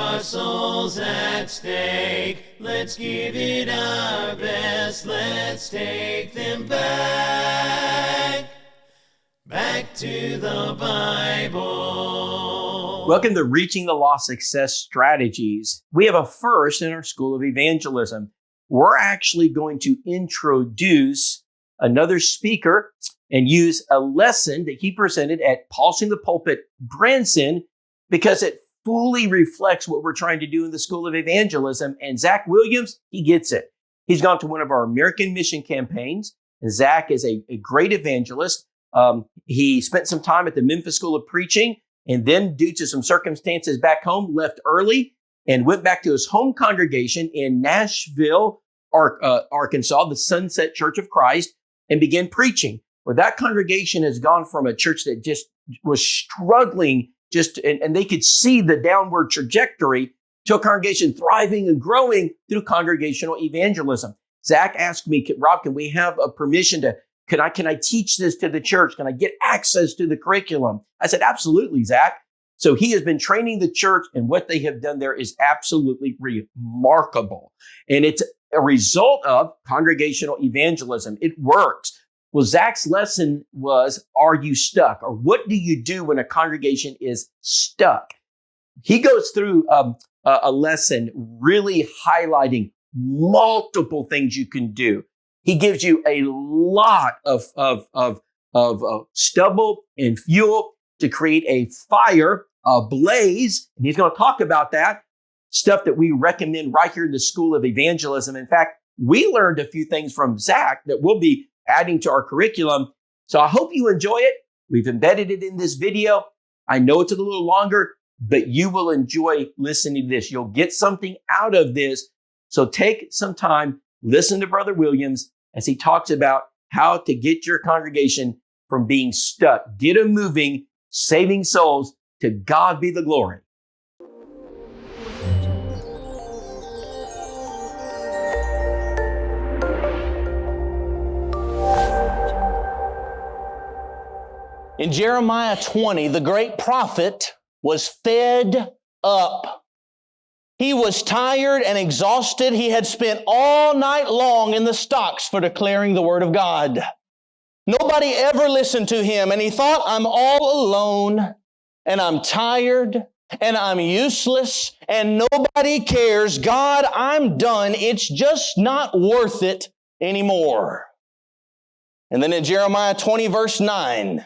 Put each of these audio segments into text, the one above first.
our souls at stake. Let's give it our best. Let's take them back to the Bible. Welcome to Reaching the Lost Success Strategies. We have a first in our School of Evangelism. We're actually going to introduce another speaker and use a lesson that he presented at Pulsing the Pulpit Branson, because it fully reflects what we're trying to do in the School of Evangelism. And Zach Williams, he gets it. He's gone to one of our American mission campaigns, and Zach is a great evangelist. He spent some time at the Memphis School of Preaching, and then due to some circumstances back home, left early and went back to his home congregation in Nashville, Arkansas, the Sunset Church of Christ, and began preaching. Well, that congregation has gone from a church that just was struggling, and they could see the downward trajectory, to a congregation thriving and growing through congregational evangelism. Zach asked me, Rob, can we have a permission to, can I teach this to the church? Can I get access to the curriculum? I said, absolutely, Zach. So he has been training the church, and what they have done there is absolutely remarkable. And it's a result of congregational evangelism. It works. Well, Zach's lesson was, are you stuck? Or what do you do when a congregation is stuck? He goes through a lesson really highlighting multiple things you can do. He gives you a lot of stubble and fuel to create a fire, a blaze. And he's going to talk about that stuff that we recommend right here in the School of Evangelism. In fact, we learned a few things from Zach that we'll be adding to our curriculum. So I hope you enjoy it. We've embedded it in this video. I know it's a little longer, but you will enjoy listening to this. You'll get something out of this. So take some time, listen to Brother Williams as he talks about how to get your congregation from being stuck. Get them moving, saving souls. To God be the glory. In Jeremiah 20, the great prophet was fed up. He was tired and exhausted. He had spent all night long in the stocks for declaring the Word of God. Nobody ever listened to him, and he thought, I'm all alone, and I'm tired, and I'm useless, and nobody cares. God, I'm done. It's just not worth it anymore. And then in Jeremiah 20, verse 9,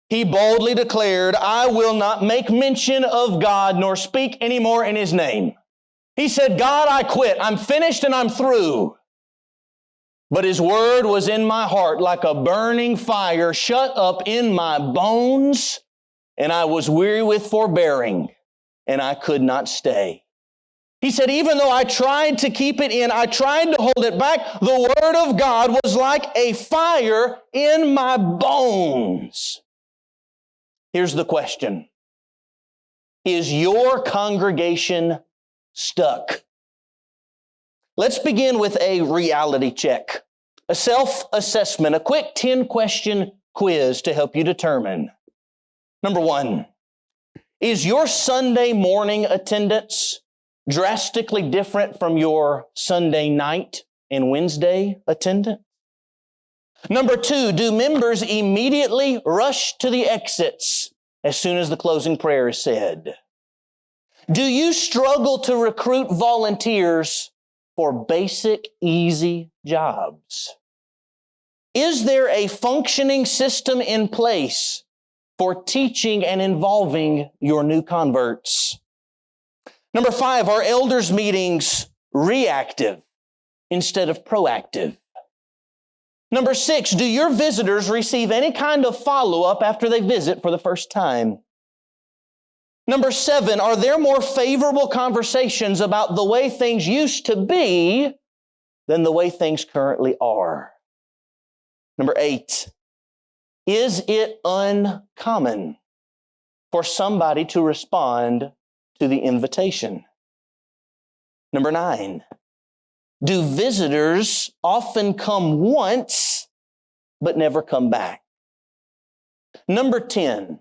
he boldly declared, I will not make mention of God nor speak anymore in His name. He said, God, I quit. I'm finished and I'm through. But His word was in my heart like a burning fire shut up in my bones, and I was weary with forbearing, and I could not stay. He said, even though I tried to keep it in, I tried to hold it back, the Word of God was like a fire in my bones. Here's the question. Is your congregation stuck? Let's begin with a reality check, a self-assessment, a quick 10-question quiz to help you determine. Number 1, is your Sunday morning attendance drastically different from your Sunday night and Wednesday attendance? Number 2, do members immediately rush to the exits as soon as the closing prayer is said? Do you struggle to recruit volunteers for basic, easy jobs? Is there a functioning system in place for teaching and involving your new converts? Number 5, are elders' meetings reactive instead of proactive? Number 6, do your visitors receive any kind of follow-up after they visit for the first time? Number 7, are there more favorable conversations about the way things used to be than the way things currently are? Number 8, is it uncommon for somebody to respond to the invitation? Number 9, do visitors often come once but never come back? Number 10,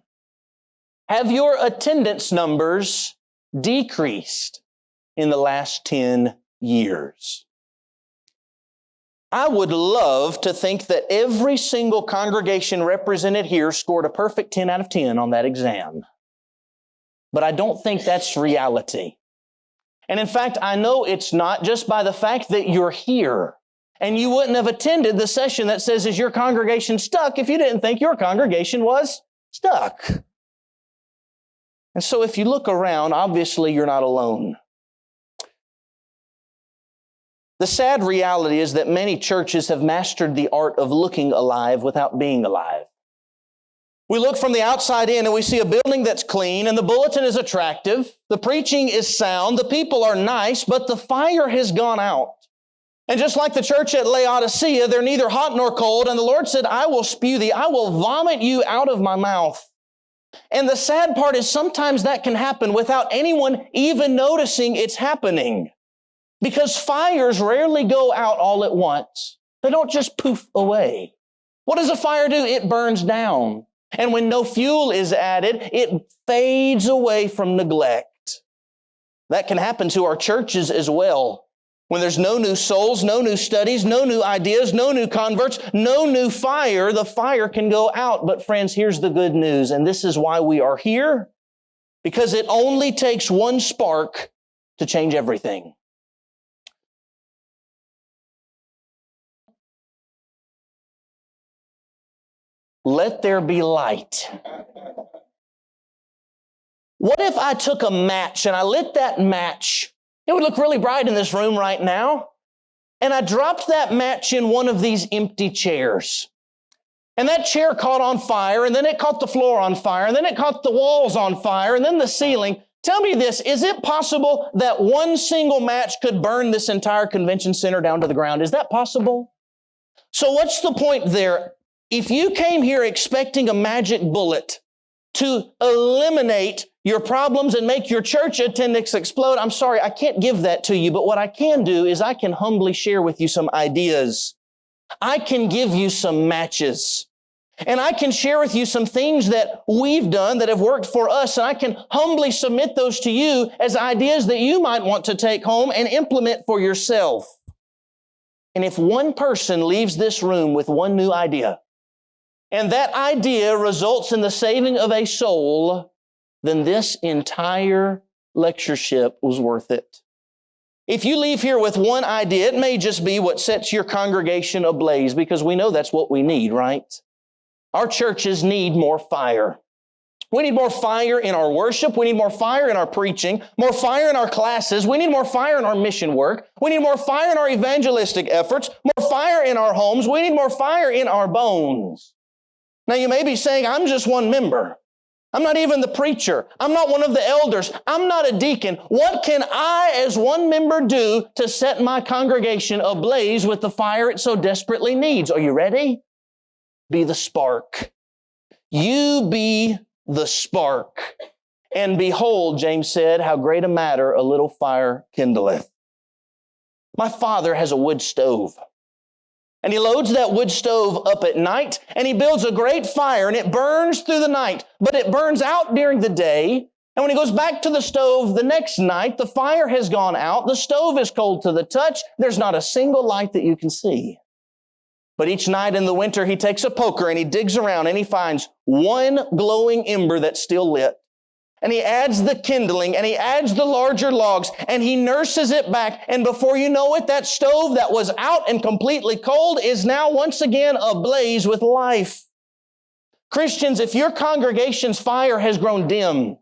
have your attendance numbers decreased in the last 10 years. I would love to think that every single congregation represented here scored a perfect 10 out of 10 on that exam. But I don't think that's reality. And in fact, I know it's not just by the fact that you're here. And you wouldn't have attended the session that says, is your congregation stuck, if you didn't think your congregation was stuck. And so if you look around, obviously you're not alone. The sad reality is that many churches have mastered the art of looking alive without being alive. We look from the outside in and we see a building that's clean and the bulletin is attractive, the preaching is sound, the people are nice, but the fire has gone out. And just like the church at Laodicea, they're neither hot nor cold, and the Lord said, I will spew thee, I will vomit you out of my mouth. And the sad part is sometimes that can happen without anyone even noticing it's happening. Because fires rarely go out all at once. They don't just poof away. What does a fire do? It burns down. And when no fuel is added, it fades away from neglect. That can happen to our churches as well. When there's no new souls, no new studies, no new ideas, no new converts, no new fire, the fire can go out. But friends, here's the good news, and this is why we are here. Because it only takes one spark to change everything. Let there be light. What if I took a match and I lit that match? It would look really bright in this room right now. And I dropped that match in one of these empty chairs. And that chair caught on fire, and then it caught the floor on fire, and then it caught the walls on fire, and then the ceiling. Tell me this, is it possible that one single match could burn this entire convention center down to the ground? Is that possible? So what's the point there? If you came here expecting a magic bullet to eliminate your problems and make your church attendance explode, I'm sorry, I can't give that to you. But what I can do is I can humbly share with you some ideas. I can give you some matches. And I can share with you some things that we've done that have worked for us. And I can humbly submit those to you as ideas that you might want to take home and implement for yourself. And if one person leaves this room with one new idea, and that idea results in the saving of a soul, then this entire lectureship was worth it. If you leave here with one idea, it may just be what sets your congregation ablaze, because we know that's what we need, right? Our churches need more fire. We need more fire in our worship. We need more fire in our preaching, more fire in our classes. We need more fire in our mission work. We need more fire in our evangelistic efforts, more fire in our homes. We need more fire in our bones. Now, you may be saying, I'm just one member. I'm not even the preacher. I'm not one of the elders. I'm not a deacon. What can I, as one member, do to set my congregation ablaze with the fire it so desperately needs? Are you ready? Be the spark. You be the spark. And behold, James said, how great a matter a little fire kindleth. My father has a wood stove. And he loads that wood stove up at night, and he builds a great fire, and it burns through the night, but it burns out during the day. And when he goes back to the stove the next night, the fire has gone out. The stove is cold to the touch. There's not a single light that you can see. But each night in the winter, he takes a poker and he digs around and he finds one glowing ember that's still lit. And he adds the kindling, and he adds the larger logs, and he nurses it back. And before you know it, that stove that was out and completely cold is now once again ablaze with life. Christians, if your congregation's fire has grown dim,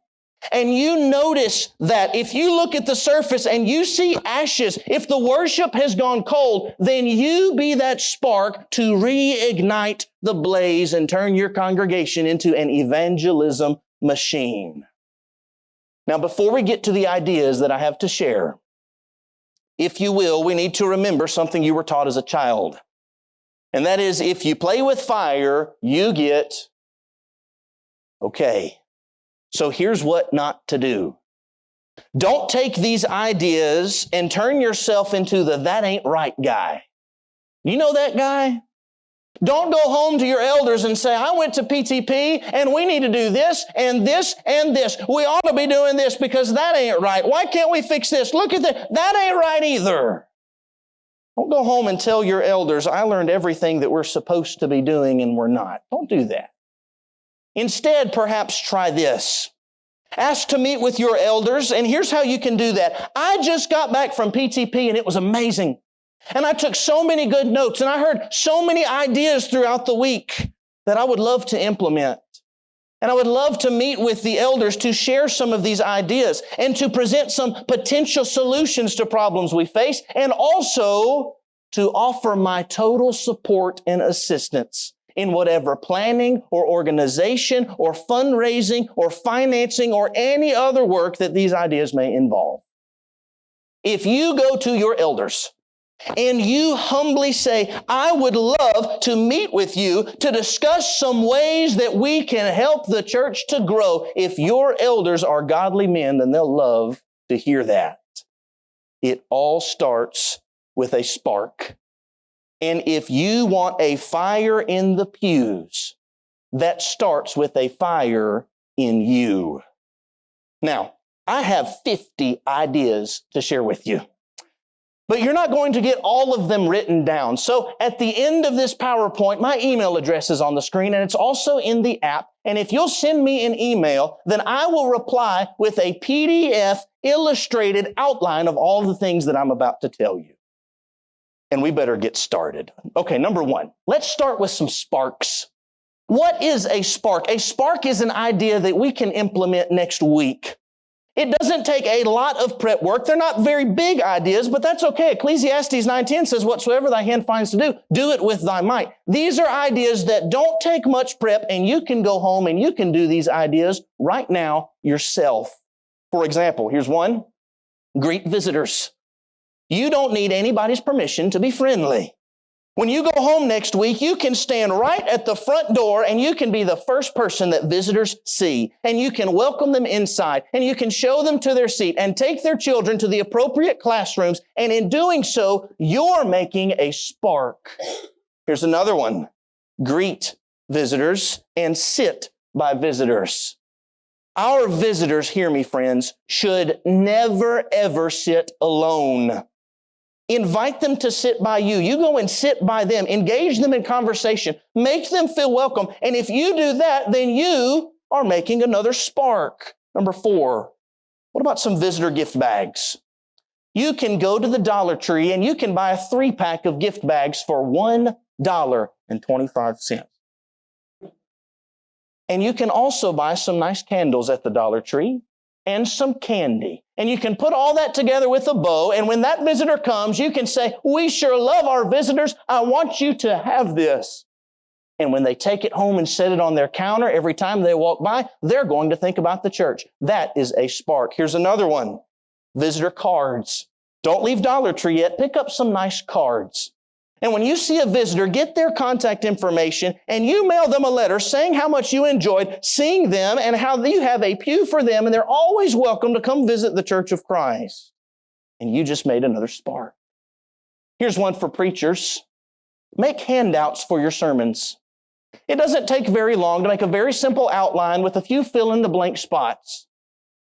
and you notice that if you look at the surface and you see ashes, if the worship has gone cold, then you be that spark to reignite the blaze and turn your congregation into an evangelism machine. Now, before we get to the ideas that I have to share, if you will, we need to remember something you were taught as a child. And that is, if you play with fire, you get okay. So here's what not to do. Don't take these ideas and turn yourself into the that ain't right guy. You know that guy? Don't go home to your elders and say, I went to PTP and we need to do this and this and this. We ought to be doing this because that ain't right. Why can't we fix this? Look at that. That ain't right either. Don't go home and tell your elders, I learned everything that we're supposed to be doing and we're not. Don't do that. Instead, perhaps try this. Ask to meet with your elders, and here's how you can do that. I just got back from PTP and it was amazing. And I took so many good notes and I heard so many ideas throughout the week that I would love to implement. And I would love to meet with the elders to share some of these ideas and to present some potential solutions to problems we face, and also to offer my total support and assistance in whatever planning or organization or fundraising or financing or any other work that these ideas may involve. If you go to your elders and you humbly say, I would love to meet with you to discuss some ways that we can help the church to grow, if your elders are godly men, then they'll love to hear that. It all starts with a spark. And if you want a fire in the pews, that starts with a fire in you. Now, I have 50 ideas to share with you, but you're not going to get all of them written down. So at the end of this PowerPoint, my email address is on the screen and it's also in the app. And if you'll send me an email, then I will reply with a PDF illustrated outline of all the things that I'm about to tell you. And we better get started. Okay, number one, let's start with some sparks. What is a spark? A spark is an idea that we can implement next week. It doesn't take a lot of prep work. They're not very big ideas, but that's okay. Ecclesiastes 9:10 says, whatsoever thy hand finds to do, do it with thy might. These are ideas that don't take much prep, and you can go home and you can do these ideas right now yourself. For example, here's one. Greet visitors. You don't need anybody's permission to be friendly. When you go home next week, you can stand right at the front door and you can be the first person that visitors see. And you can welcome them inside and you can show them to their seat and take their children to the appropriate classrooms. And in doing so, you're making a spark. Here's another one. Greet visitors and sit by visitors. Our visitors, hear me friends, should never ever sit alone. Invite them to sit by you. You go and sit by them. Engage them in conversation. Make them feel welcome. And if you do that, then you are making another spark. Number 4, what about some visitor gift bags? You can go to the Dollar Tree and you can buy a 3-pack of gift bags for $1.25. And you can also buy some nice candles at the Dollar Tree and some candy. And you can put all that together with a bow, and when that visitor comes, you can say, we sure love our visitors. I want you to have this. And when they take it home and set it on their counter every time they walk by, they're going to think about the church. That is a spark. Here's another one. Visitor cards. Don't leave Dollar Tree yet. Pick up some nice cards. And when you see a visitor, get their contact information and you mail them a letter saying how much you enjoyed seeing them and how you have a pew for them and they're always welcome to come visit the Church of Christ. And you just made another spark. Here's one for preachers. Make handouts for your sermons. It doesn't take very long to make a very simple outline with a few fill-in-the-blank spots.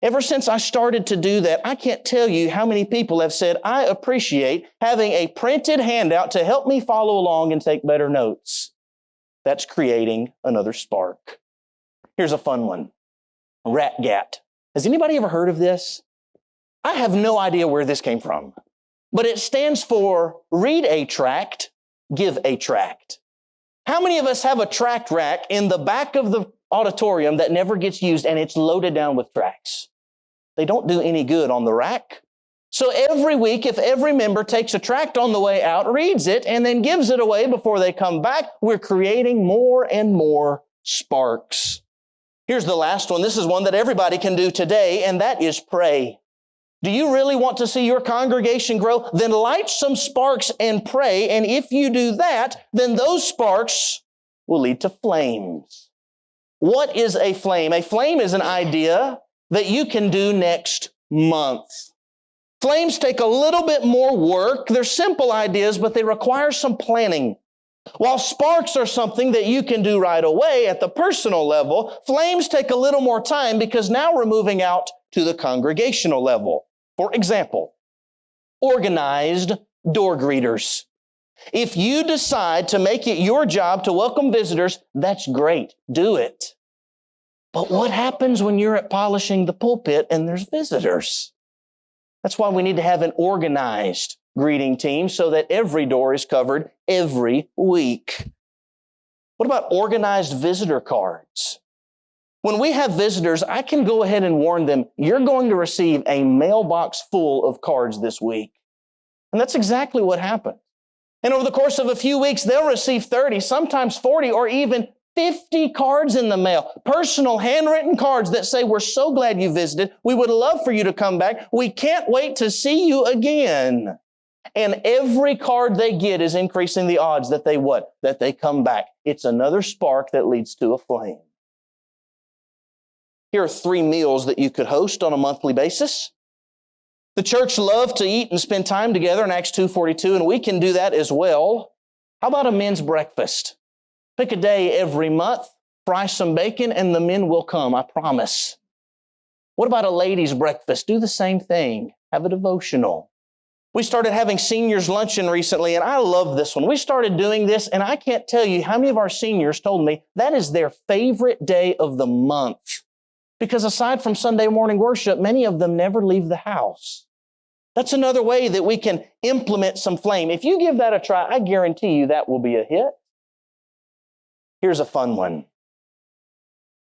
Ever since I started to do that, I can't tell you how many people have said, I appreciate having a printed handout to help me follow along and take better notes. That's creating another spark. Here's a fun one. RATGAT. Has anybody ever heard of this? I have no idea where this came from, but it stands for read a tract, give a tract. How many of us have a tract rack in the back of the auditorium that never gets used and it's loaded down with tracts? They don't do any good on the rack. So every week, if every member takes a tract on the way out, reads it, and then gives it away before they come back, we're creating more and more sparks. Here's the last one. This is one that everybody can do today, and that is pray. Do you really want to see your congregation grow? Then light some sparks and pray, and if you do that, then those sparks will lead to flames. What is a flame? A flame is an idea that you can do next month. Flames take a little bit more work. They're simple ideas, but they require some planning. While sparks are something that you can do right away at the personal level, flames take a little more time because now we're moving out to the congregational level. For example, organized door greeters. If you decide to make it your job to welcome visitors, that's great. Do it. But what happens when you're at polishing the pulpit and there's visitors? That's why we need to have an organized greeting team so that every door is covered every week. What about organized visitor cards? When we have visitors, I can go ahead and warn them, you're going to receive a mailbox full of cards this week. And that's exactly what happened. And over the course of a few weeks, they'll receive 30, sometimes 40, or even 50 cards in the mail. Personal handwritten cards that say, we're so glad you visited. We would love for you to come back. We can't wait to see you again. And every card they get is increasing the odds that they what? That they come back. It's another spark that leads to a flame. Here are 3 meals that you could host on a monthly basis. The church loved to eat and spend time together in Acts 2:42, and we can do that as well. How about a men's breakfast? Pick a day every month, fry some bacon, and the men will come, I promise. What about a ladies' breakfast? Do the same thing. Have a devotional. We started having seniors luncheon recently, and I love this one. We started doing this, and I can't tell you how many of our seniors told me that is their favorite day of the month. Because aside from Sunday morning worship, many of them never leave the house. That's another way that we can implement some flame. If you give that a try, I guarantee you that will be a hit. Here's a fun one.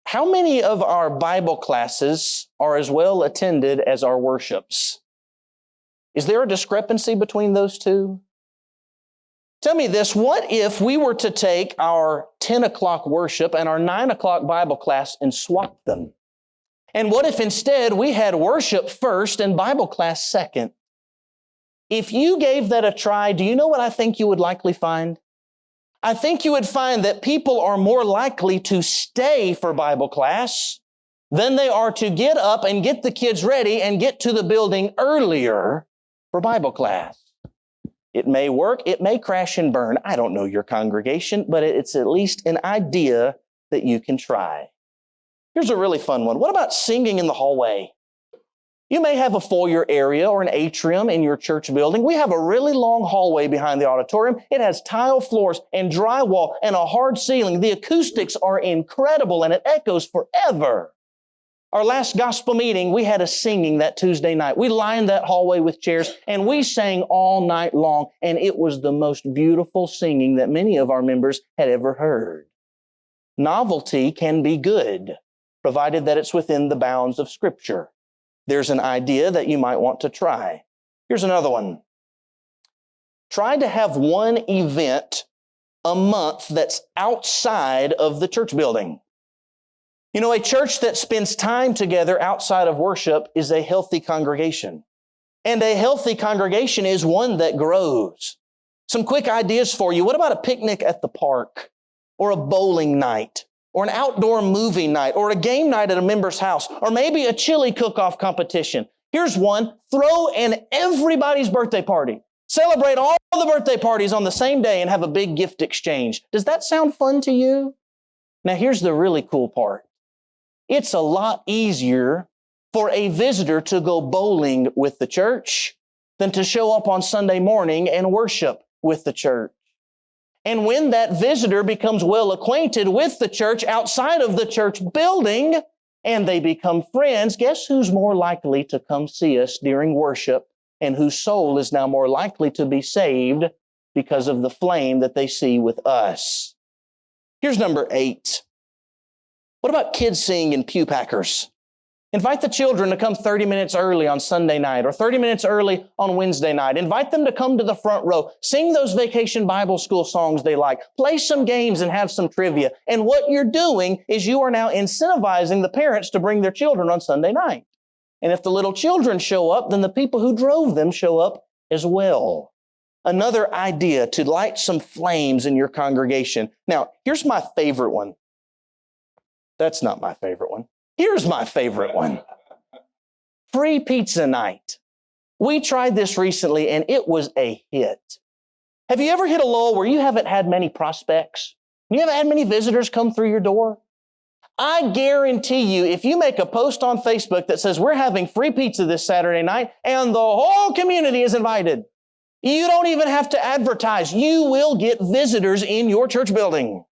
How many of our Bible classes are as well attended as our worships? Is there a discrepancy between those two? Tell me this, what if we were to take our 10 o'clock worship and our 9 o'clock Bible class and swap them? And what if instead we had worship first and Bible class second? If you gave that a try, do you know what I think you would likely find? I think you would find that people are more likely to stay for Bible class than they are to get up and get the kids ready and get to the building earlier for Bible class. It may work, it may crash and burn. I don't know your congregation, but it's at least an idea that you can try. Here's a really fun one. What about singing in the hallway? You may have a foyer area or an atrium in your church building. We have a really long hallway behind the auditorium. It has tile floors and drywall and a hard ceiling. The acoustics are incredible and it echoes forever. Our last gospel meeting, we had a singing that Tuesday night. We lined that hallway with chairs and we sang all night long, and it was the most beautiful singing that many of our members had ever heard. Novelty can be good, provided that it's within the bounds of Scripture. There's an idea that you might want to try. Here's another one. Try to have one event a month that's outside of the church building. You know, a church that spends time together outside of worship is a healthy congregation. And a healthy congregation is one that grows. Some quick ideas for you. What about a picnic at the park? Or a bowling night? Or an outdoor movie night? Or a game night at a member's house? Or maybe a chili cook-off competition? Here's one. Throw in everybody's birthday party. Celebrate all the birthday parties on the same day and have a big gift exchange. Does that sound fun to you? Now here's the really cool part. It's a lot easier for a visitor to go bowling with the church than to show up on Sunday morning and worship with the church. And when that visitor becomes well acquainted with the church outside of the church building and they become friends, guess who's more likely to come see us during worship and whose soul is now more likely to be saved because of the flame that they see with us? Here's number 8. What about kids singing in pew packers? Invite the children to come 30 minutes early on Sunday night or 30 minutes early on Wednesday night. Invite them to come to the front row. Sing those vacation Bible school songs they like. Play some games and have some trivia. And what you're doing is you are now incentivizing the parents to bring their children on Sunday night. And if the little children show up, then the people who drove them show up as well. Another idea to light some flames in your congregation. Now, here's my favorite one. That's not my favorite one. Here's my favorite one. Free pizza night. We tried this recently and it was a hit. Have you ever hit a lull where you haven't had many prospects? You haven't had many visitors come through your door? I guarantee you, if you make a post on Facebook that says, we're having free pizza this Saturday night, and the whole community is invited, you don't even have to advertise. You will get visitors in your church building.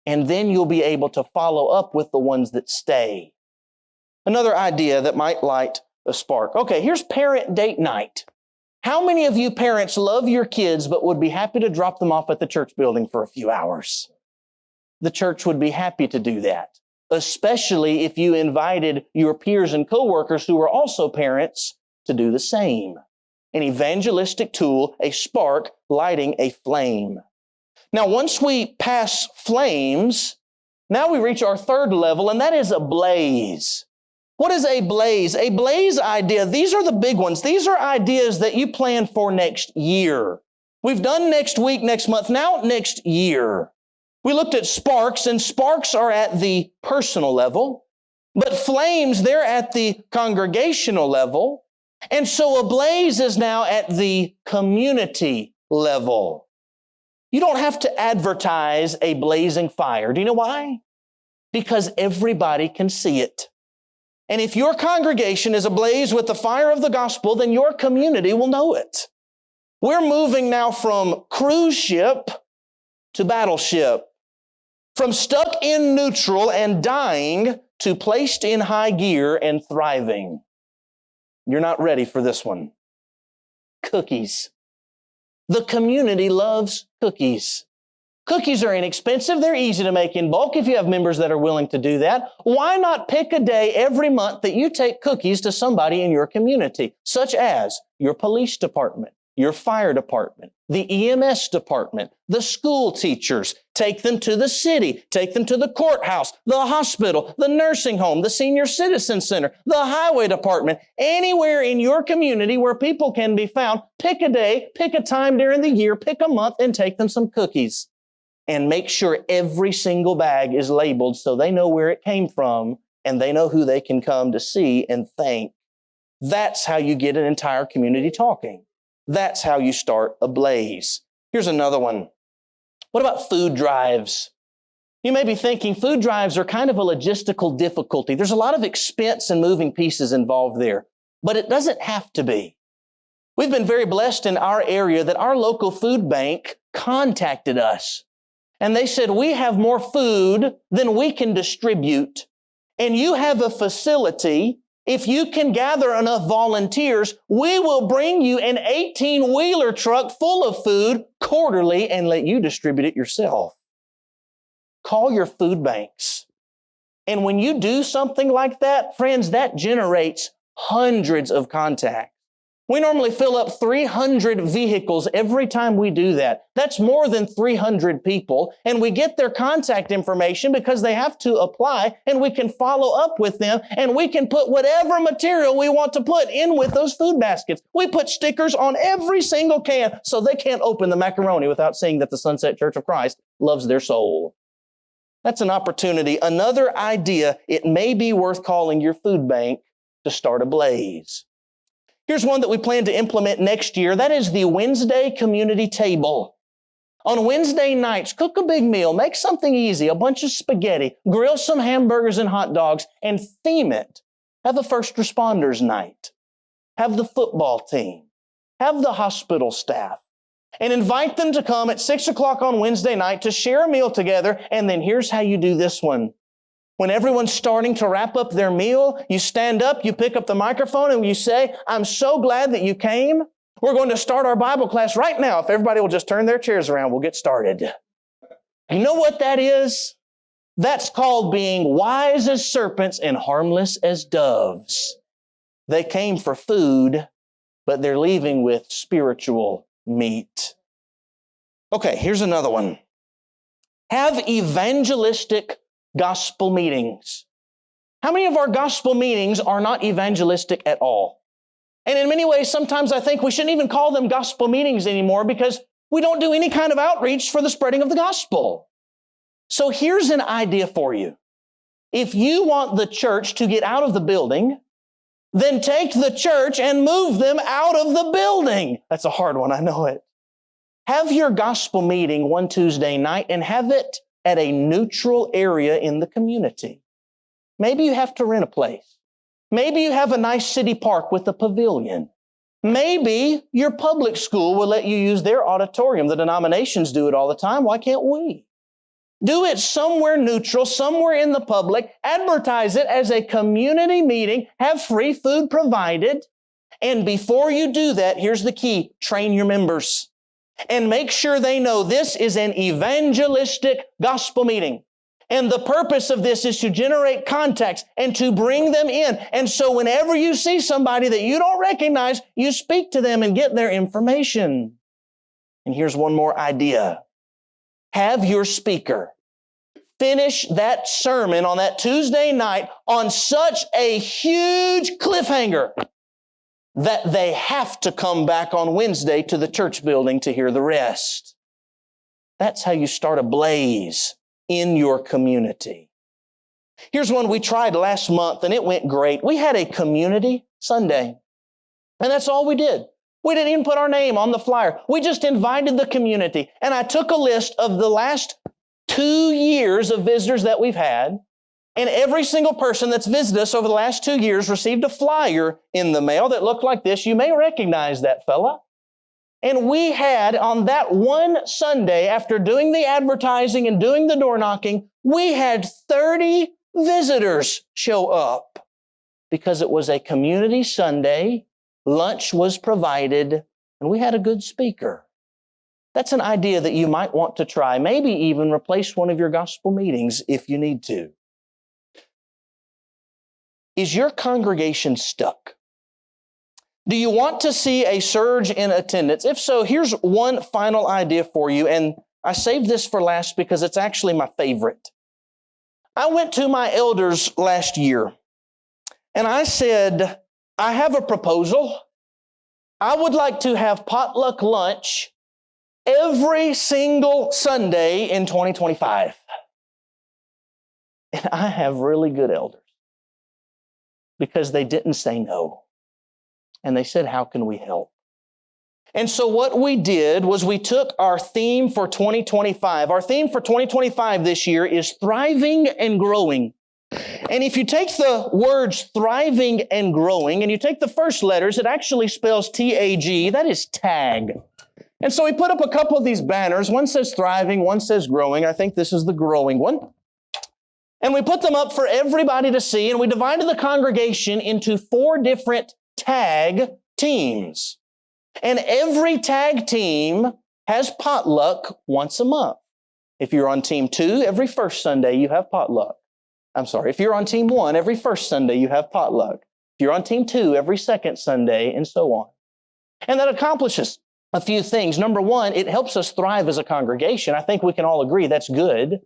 And then you'll be able to follow up with the ones that stay. Another idea that might light a spark. Okay, here's parent date night. How many of you parents love your kids but would be happy to drop them off at the church building for a few hours? The church would be happy to do that, especially if you invited your peers and coworkers who are also parents to do the same. An evangelistic tool, a spark lighting a flame. Now, once we pass flames, now we reach our third level, and that is a blaze. What is a blaze? A blaze idea, these are the big ones. These are ideas that you plan for next year. We've done next week, next month, now next year. We looked at sparks, and sparks are at the personal level, but flames, they're at the congregational level. And so a blaze is now at the community level. You don't have to advertise a blazing fire. Do you know why? Because everybody can see it. And if your congregation is ablaze with the fire of the gospel, then your community will know it. We're moving now from cruise ship to battleship, from stuck in neutral and dying to placed in high gear and thriving. You're not ready for this one. Cookies. The community loves cookies. Cookies are inexpensive. They're easy to make in bulk if you have members that are willing to do that. Why not pick a day every month that you take cookies to somebody in your community, such as your police department, your fire department, the EMS department, the school teachers. Take them to the city, take them to the courthouse, the hospital, the nursing home, the senior citizen center, the highway department, anywhere in your community where people can be found. Pick a day, pick a time during the year, pick a month, and take them some cookies. And make sure every single bag is labeled so they know where it came from and they know who they can come to see and thank. That's how you get an entire community talking. That's how you start a blaze. Here's another one. What about food drives? You may be thinking food drives are kind of a logistical difficulty. There's a lot of expense and moving pieces involved there, but it doesn't have to be. We've been very blessed in our area that our local food bank contacted us. And they said, we have more food than we can distribute. And you have a facility. If you can gather enough volunteers, we will bring you an 18-wheeler truck full of food quarterly and let you distribute it yourself. Call your food banks. And when you do something like that, friends, that generates hundreds of contacts. We normally fill up 300 vehicles every time we do that. That's more than 300 people. And we get their contact information because they have to apply, and we can follow up with them, and we can put whatever material we want to put in with those food baskets. We put stickers on every single can so they can't open the macaroni without seeing that the Sunset Church of Christ loves their soul. That's an opportunity. Another idea, it may be worth calling your food bank to start a blaze. Here's one that we plan to implement next year. That is the Wednesday community table. On Wednesday nights, cook a big meal, make something easy, a bunch of spaghetti, grill some hamburgers and hot dogs, and theme it. Have a first responders night. Have the football team. Have the hospital staff. And invite them to come at 6 o'clock on Wednesday night to share a meal together. And then here's how you do this one. When everyone's starting to wrap up their meal, you stand up, you pick up the microphone, and you say, I'm so glad that you came. We're going to start our Bible class right now. If everybody will just turn their chairs around, we'll get started. You know what that is? That's called being wise as serpents and harmless as doves. They came for food, but they're leaving with spiritual meat. Okay, here's another one. Have evangelistic gospel meetings. How many of our gospel meetings are not evangelistic at all? And in many ways, sometimes I think we shouldn't even call them gospel meetings anymore because we don't do any kind of outreach for the spreading of the gospel. So here's an idea for you. If you want the church to get out of the building, then take the church and move them out of the building. That's a hard one, I know it. Have your gospel meeting one Tuesday night and have it at a neutral area in the community. Maybe you have to rent a place. Maybe you have a nice city park with a pavilion. Maybe your public school will let you use their auditorium. The denominations do it all the time. Why can't we? Do it somewhere neutral, somewhere in the public. Advertise it as a community meeting. Have free food provided. And before you do that, here's the key. Train your members. And make sure they know this is an evangelistic gospel meeting. And the purpose of this is to generate contacts and to bring them in. And so whenever you see somebody that you don't recognize, you speak to them and get their information. And here's one more idea. Have your speaker finish that sermon on that Tuesday night on such a huge cliffhanger that they have to come back on Wednesday to the church building to hear the rest. That's how you start a blaze in your community. Here's one we tried last month and it went great. We had a community Sunday. And that's all we did. We didn't even put our name on the flyer. We just invited the community. And I took a list of the last 2 years of visitors that we've had. And every single person that's visited us over the last 2 years received a flyer in the mail that looked like this. You may recognize that fella. And we had on that one Sunday, after doing the advertising and doing the door knocking, we had 30 visitors show up because it was a community Sunday. Lunch was provided, and we had a good speaker. That's an idea that you might want to try. Maybe even replace one of your gospel meetings if you need to. Is your congregation stuck? Do you want to see a surge in attendance? If so, here's one final idea for you, and I saved this for last because it's actually my favorite. I went to my elders last year, and I said, I have a proposal. I would like to have potluck lunch every single Sunday in 2025. And I have really good elders because they didn't say no. And they said, how can we help? And so what we did was we took our theme for 2025. Our theme for 2025 this year is thriving and growing. And if you take the words thriving and growing, and you take the first letters, it actually spells T-A-G. That is tag. And so we put up a couple of these banners. One says thriving, one says growing. I think this is the growing one. And we put them up for everybody to see, and we divided the congregation into 4 different tag teams. And every tag team has potluck once a month. If you're on team 2, every first Sunday you have potluck. If you're on team 1, every first Sunday you have potluck. If you're on team 2, every second Sunday, and so on. And that accomplishes a few things. Number 1, it helps us thrive as a congregation. I think we can all agree that's good.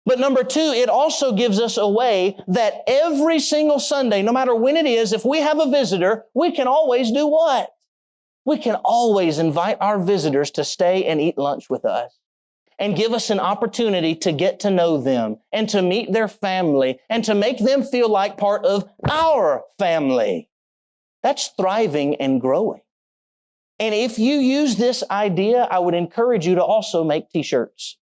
But number 2, it also gives us a way that every single Sunday, no matter when it is, if we have a visitor, we can always do what? We can always invite our visitors to stay and eat lunch with us and give us an opportunity to get to know them and to meet their family and to make them feel like part of our family. That's thriving and growing. And if you use this idea, I would encourage you to also make t-shirts.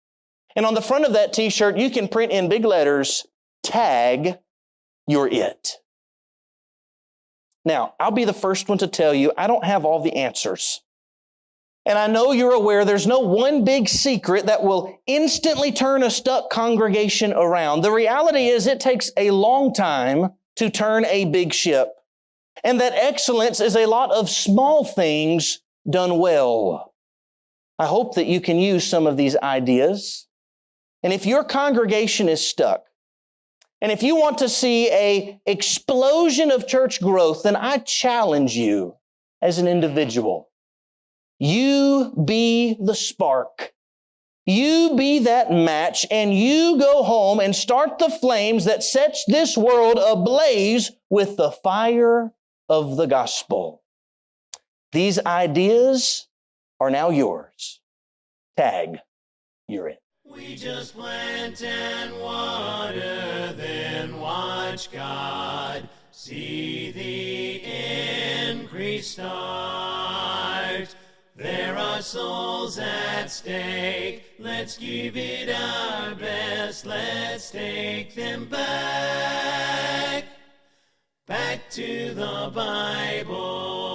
And on the front of that t-shirt, you can print in big letters, tag, you're it. Now, I'll be the first one to tell you, I don't have all the answers. And I know you're aware there's no one big secret that will instantly turn a stuck congregation around. The reality is it takes a long time to turn a big ship. And that excellence is a lot of small things done well. I hope that you can use some of these ideas. And if your congregation is stuck, and if you want to see an explosion of church growth, then I challenge you as an individual. You be the spark. You be that match, and you go home and start the flames that sets this world ablaze with the fire of the gospel. These ideas are now yours. Tag, you're it. We just plant and water, then watch God see the increase start. There are souls at stake. Let's give it our best. Let's take them back to the Bible.